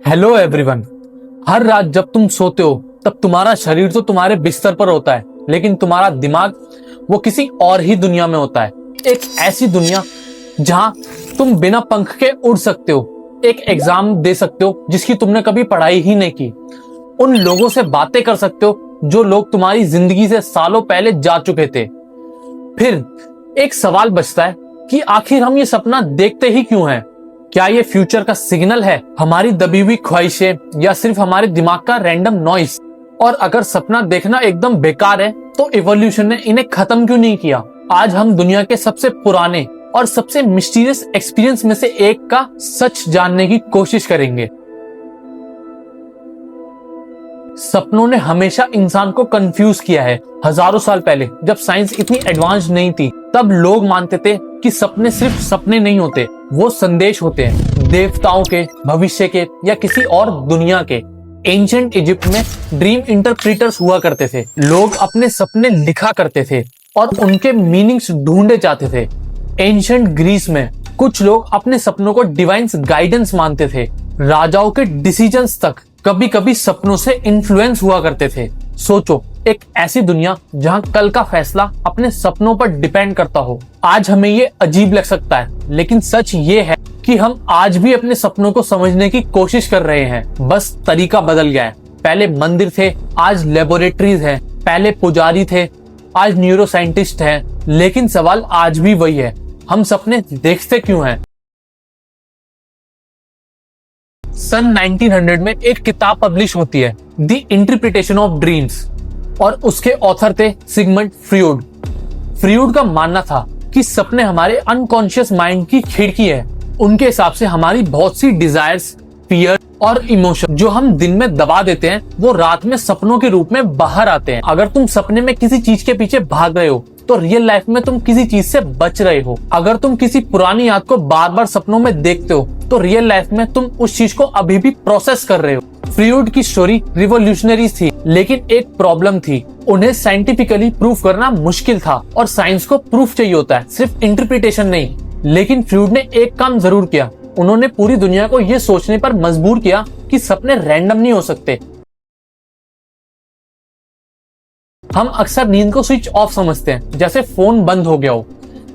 Hello everyone. हर रात जब तुम सोते हो तब तुम्हारा शरीर तो तुम्हारे बिस्तर पर होता है, लेकिन तुम्हारा दिमाग वो किसी और ही दुनिया में होता है। एक ऐसी दुनिया जहां तुम बिना पंख के उड़ सकते हो, एक एग्जाम दे सकते हो जिसकी तुमने कभी पढ़ाई ही नहीं की, उन लोगों से बातें कर सकते हो जो लोग तुम्हारी जिंदगी से सालों पहले जा चुके थे। फिर एक सवाल बचता है कि आखिर हम ये सपना देखते ही क्यों हैं? क्या ये फ्यूचर का सिग्नल है, हमारी दबी हुई ख्वाहिशें, या सिर्फ हमारे दिमाग का रैंडम नॉइस? और अगर सपना देखना एकदम बेकार है तो इवोल्यूशन ने इन्हें खत्म क्यों नहीं किया? आज हम दुनिया के सबसे पुराने और सबसे मिस्टीरियस एक्सपीरियंस में से एक का सच जानने की कोशिश करेंगे। सपनों ने हमेशा इंसान को कंफ्यूज किया है। हजारों साल पहले जब साइंस इतनी एडवांस नहीं थी, तब लोग मानते थे कि सपने सिर्फ सपने नहीं होते, वो संदेश होते हैं, देवताओं के, भविष्य के, या किसी और दुनिया के। एंशिएंट इजिप्ट में ड्रीम इंटरप्रीटर्स हुआ करते थे। लोग अपने सपने लिखा करते थे और उनके मीनिंग्स ढूंढे जाते थे। एंशिएंट ग्रीस में कुछ लोग अपने सपनों को डिवाइन गाइडेंस मानते थे। राजाओं के डिसीजंस तक कभी कभी सपनों से इन्फ्लुएंस हुआ करते थे। सोचो, एक ऐसी दुनिया जहां कल का फैसला अपने सपनों पर डिपेंड करता हो। आज हमें ये अजीब लग सकता है, लेकिन सच ये है कि हम आज भी अपने सपनों को समझने की कोशिश कर रहे हैं। बस तरीका बदल गया है। पहले मंदिर थे, आज लेबोरेटरीज है। पहले पुजारी थे, आज न्यूरो साइंटिस्ट है। लेकिन सवाल आज भी वही है, हम सपने देखते क्यों हैं? सन 1900 में एक किताब पब्लिश होती है, द इंटरप्रिटेशन ऑफ ड्रीम्स, और उसके ऑथर थे सिगमंड फ्रीड। फ्रीड का मानना था कि सपने हमारे अनकॉन्शियस माइंड की खिड़की है। उनके हिसाब से हमारी बहुत सी डिजायर्स, फियर और इमोशन जो हम दिन में दबा देते हैं, वो रात में सपनों के रूप में बाहर आते हैं। अगर तुम सपने में किसी चीज के पीछे भाग रहे हो तो रियल लाइफ में तुम किसी चीज से बच रहे हो। अगर तुम किसी पुरानी याद को बार बार सपनों में देखते हो तो रियल लाइफ में तुम उस चीज को अभी भी प्रोसेस कर रहे हो। फ्रीड की स्टोरी रिवॉल्यूशनरी थी, लेकिन एक प्रॉब्लम थी, उन्हें साइंटिफिकली प्रूफ करना मुश्किल था। और साइंस को प्रूफ चाहिए होता है, सिर्फ इंटरप्रिटेशन नहीं। लेकिन फ्रीड ने एक काम जरूर किया, उन्होंने पूरी दुनिया को यह सोचने पर मजबूर किया कि सपने रैंडम नहीं हो सकते। हम अक्सर नींद को स्विच ऑफ समझते हैं, जैसे फोन बंद हो गया हो,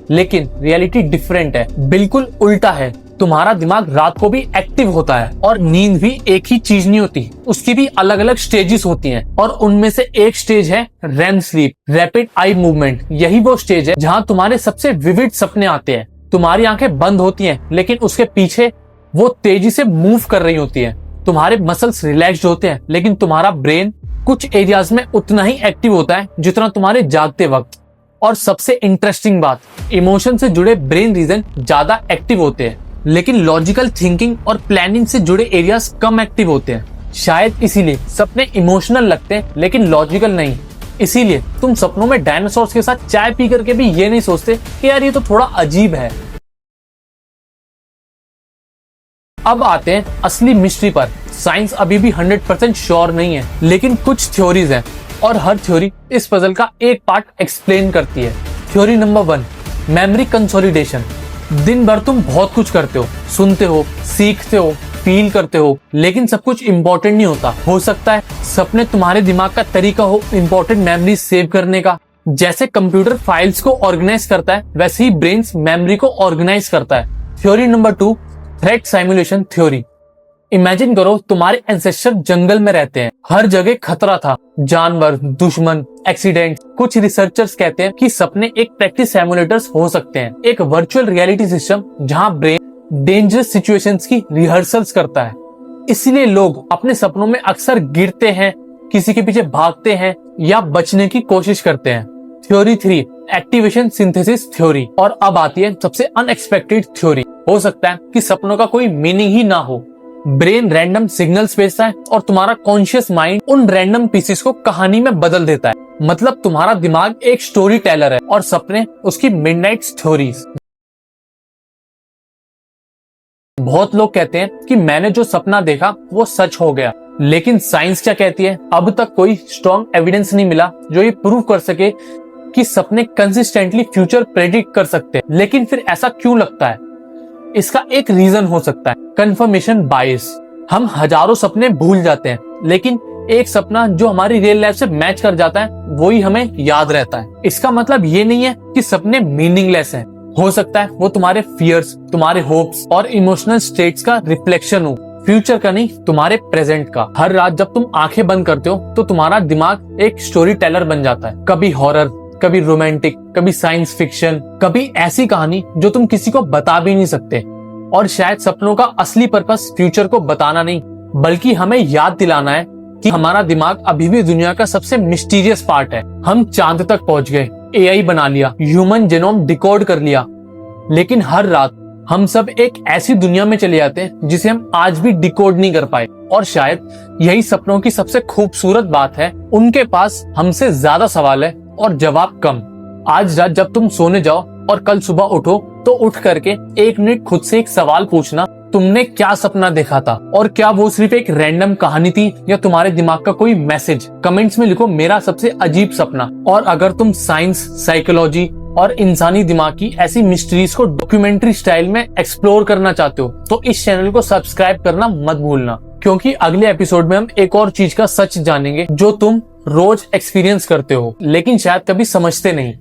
लेकिन रियलिटी डिफरेंट है, बिल्कुल उल्टा है। तुम्हारा दिमाग रात को भी एक्टिव होता है, और नींद भी एक ही चीज नहीं होती, उसकी भी अलग अलग स्टेजेस होती हैं। और उनमें से एक स्टेज है REM sleep, rapid eye movement. यही वो स्टेज है जहां तुम्हारे सबसे विविड सपने आते हैं। तुम्हारी आंखें बंद होती हैं, लेकिन उसके पीछे वो तेजी से मूव कर रही होती है। तुम्हारे मसल्स रिलैक्स्ड होते हैं, लेकिन तुम्हारा ब्रेन कुछ एरियाज में उतना ही एक्टिव होता है जितना तुम्हारे जागते वक्त। और सबसे इंटरेस्टिंग बात, इमोशन से जुड़े ब्रेन रीजन ज्यादा एक्टिव होते हैं, लेकिन लॉजिकल थिंकिंग और प्लानिंग से जुड़े एरियाज कम एक्टिव होते हैं। शायद इसीलिए सपने इमोशनल लगते हैं लेकिन लॉजिकल नहीं। इसीलिए तुम सपनों में डायनासोर्स के साथ चाय पी करके भी ये नहीं सोचते कि यार ये तो थोड़ा अजीब है। अब आते हैं असली मिस्ट्री पर। साइंस अभी भी 100% श्योर नहीं है, लेकिन कुछ थ्योरीज हैं, और हर थ्योरी इस पजल का एक पार्ट एक्सप्लेन करती है। Theory number 1, memory consolidation. दिन भर तुम बहुत कुछ करते हो, सुनते हो, सीखते हो, फील करते हो, लेकिन सब कुछ इम्पोर्टेंट नहीं होता। हो सकता है सपने तुम्हारे दिमाग का तरीका हो इम्पोर्टेंट मेमोरी सेव करने का। जैसे कंप्यूटर फाइल्स को ऑर्गेनाइज करता है, वैसे ही ब्रेन मेमोरी को ऑर्गेनाइज करता है। Theory number 2, threat simulation theory. Imagine करो तुम्हारे एंसेस्टर जंगल में रहते हैं, हर जगह खतरा था, जानवर, दुश्मन, एक्सीडेंट। कुछ रिसर्चर्स कहते हैं कि सपने एक प्रैक्टिस सिमुलेटर्स हो सकते हैं, एक वर्चुअल रियलिटी सिस्टम जहां ब्रेन डेंजरस सिचुएशंस की रिहर्सल्स करता है। इसलिए लोग अपने सपनों में अक्सर गिरते हैं, किसी के पीछे भागते हैं, या बचने की कोशिश करते हैं। Theory 3, activation synthesis theory. और अब आती है सबसे अनएक्सपेक्टेड थ्योरी। हो सकता है कि सपनों का कोई मीनिंग ही ना हो, ब्रेन रैंडम सिग्नल्स भेजता है और तुम्हारा कॉन्शियस माइंड उन रैंडम पीसेस को कहानी में बदल देता है। मतलब तुम्हारा दिमाग एक स्टोरी टेलर है और सपने उसकी मिडनाइट स्टोरीज। बहुत लोग कहते हैं कि मैंने जो सपना देखा वो सच हो गया, लेकिन साइंस क्या कहती है? अब तक कोई स्ट्रॉन्ग एविडेंस नहीं मिला जो ये प्रूव कर सके कि सपने कंसिस्टेंटली फ्यूचर प्रेडिक्ट कर सकते हैं। लेकिन फिर ऐसा क्यों लगता है? इसका एक रीजन हो सकता है कंफर्मेशन बायस। हम हजारों सपने भूल जाते हैं, लेकिन एक सपना जो हमारी रियल लाइफ से मैच कर जाता है वही हमें याद रहता है। इसका मतलब ये नहीं है कि सपने मीनिंगलेस हैं। हो सकता है वो तुम्हारे फियर्स, तुम्हारे होप्स और इमोशनल स्टेट्स का रिफ्लेक्शन हो, फ्यूचर का नहीं, तुम्हारे प्रेजेंट का। हर रात जब तुम आंखें बंद करते हो तो तुम्हारा दिमाग एक स्टोरी टेलर बन जाता है। कभी हॉरर, कभी रोमांटिक, कभी साइंस फिक्शन, कभी ऐसी कहानी जो तुम किसी को बता भी नहीं सकते। और शायद सपनों का असली पर्पस फ्यूचर को बताना नहीं, बल्कि हमें याद दिलाना है कि हमारा दिमाग अभी भी दुनिया का सबसे मिस्टीरियस पार्ट है। हम चांद तक पहुंच गए, एआई बना लिया, ह्यूमन जीनोम डिकोड कर लिया, लेकिन हर रात हम सब एक ऐसी दुनिया में चले जाते हैं जिसे हम आज भी डिकोड नहीं कर पाए। और शायद यही सपनों की सबसे खूबसूरत बात है, उनके पास हमसे ज्यादा सवाल है और जवाब कम। आज रात जब तुम सोने जाओ और कल सुबह उठो तो उठ करके 1 मिनट खुद से एक सवाल पूछना, तुमने क्या सपना देखा था और क्या वो सिर्फ एक रैंडम कहानी थी या तुम्हारे दिमाग का कोई मैसेज। कमेंट्स में लिखो मेरा सबसे अजीब सपना। और अगर तुम साइंस, साइकोलॉजी और इंसानी दिमाग की ऐसी मिस्ट्रीज को डॉक्यूमेंट्री स्टाइल में एक्सप्लोर करना चाहते हो तो इस चैनल को सब्सक्राइब करना मत भूलना, क्योंकि अगले एपिसोड में हम एक और चीज का सच जानेंगे जो तुम रोज एक्सपीरियंस करते हो लेकिन शायद कभी समझते नहीं।